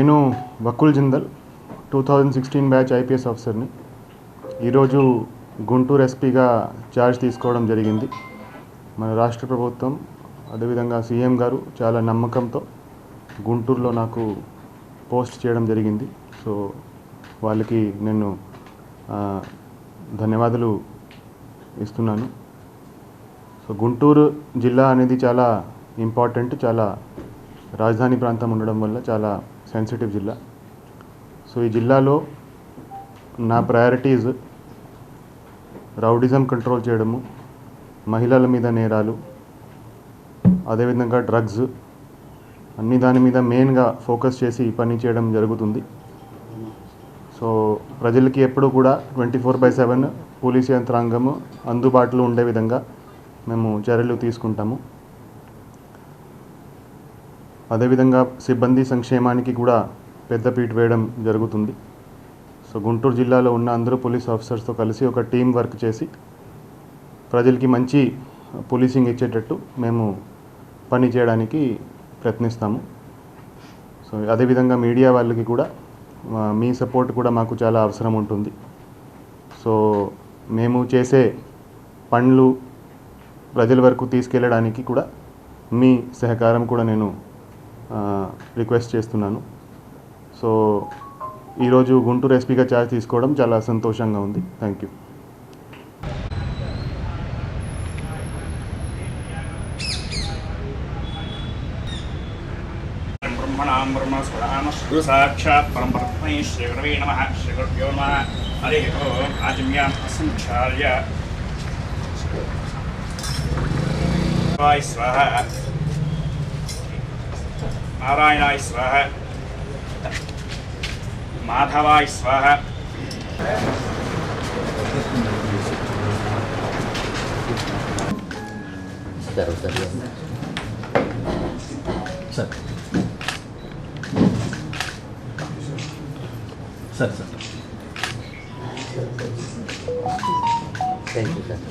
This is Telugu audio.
నేను వకుల్ జిందల్ 2016 బ్యాచ్ ఐపీఎస్ ఆఫీసర్ని. ఈరోజు గుంటూరు ఎస్పీగా ఛార్జ్ తీసుకోవడం జరిగింది. మన రాష్ట్ర ప్రభుత్వం అదేవిధంగా సీఎం గారు చాలా నమ్మకంతో గుంటూరులో నాకు పోస్ట్ చేయడం జరిగింది. సో వాళ్ళకి నేను ధన్యవాదాలు ఇస్తున్నాను. సో గుంటూరు జిల్లా అనేది చాలా ఇంపార్టెంట్, చాలా రాజధాని ప్రాంతం ఉండడం వల్ల చాలా సెన్సిటివ్ జిల్లా. సో ఈ జిల్లాలో నా ప్రయారిటీస్ రౌడిజం కంట్రోల్ చేయడము, మహిళల మీద నేరాలు, అదేవిధంగా డ్రగ్స్, అన్ని దాని మీద మెయిన్గా ఫోకస్ చేసి పని చేయడం జరుగుతుంది. సో ప్రజలకి ఎప్పుడూ కూడా 24/7 పోలీస్ యంత్రాంగము అందుబాటులో ఉండే విధంగా మేము చర్యలు తీసుకుంటాము. అదేవిధంగా సిబ్బంది సంక్షేమానికి కూడా పెద్దపీట వేయడం జరుగుతుంది. సో గుంటూరు జిల్లాలో ఉన్న అందరూ పోలీస్ ఆఫీసర్స్తో కలిసి ఒక టీం వర్క్ చేసి ప్రజలకి మంచి పోలీసింగ్ ఇచ్చేటట్టు మేము పని చేయడానికి ప్రయత్నిస్తాము. సో అదేవిధంగా మీడియా వాళ్ళకి కూడా మీ సపోర్ట్ కూడా మాకు చాలా అవసరం ఉంటుంది. సో మేము చేసే పనులు ప్రజల వరకు తీసుకెళ్ళడానికి కూడా మీ సహకారం కూడా నేను రిక్వెస్ట్ చేస్తున్నాను. సో ఈరోజు గుంటూరు ఎస్పీగా ఛార్జ్ తీసుకోవడం చాలా సంతోషంగా ఉంది. Thank you. బ్రహ్మణాం బ్రహ్మస్వరామ గురు సాక్షాత్ పరమపరమై శ్రీ గురవే నమః. శ్రీ గురుభ్యో నమః. హరి ఓం. ఆజమ్యాం అసంఖ్యార్య స్వాహ, నారాయణాయ స్వాహ, మాధవాయ స్వాహ. సరే థ్యాంక్ యూ సార్.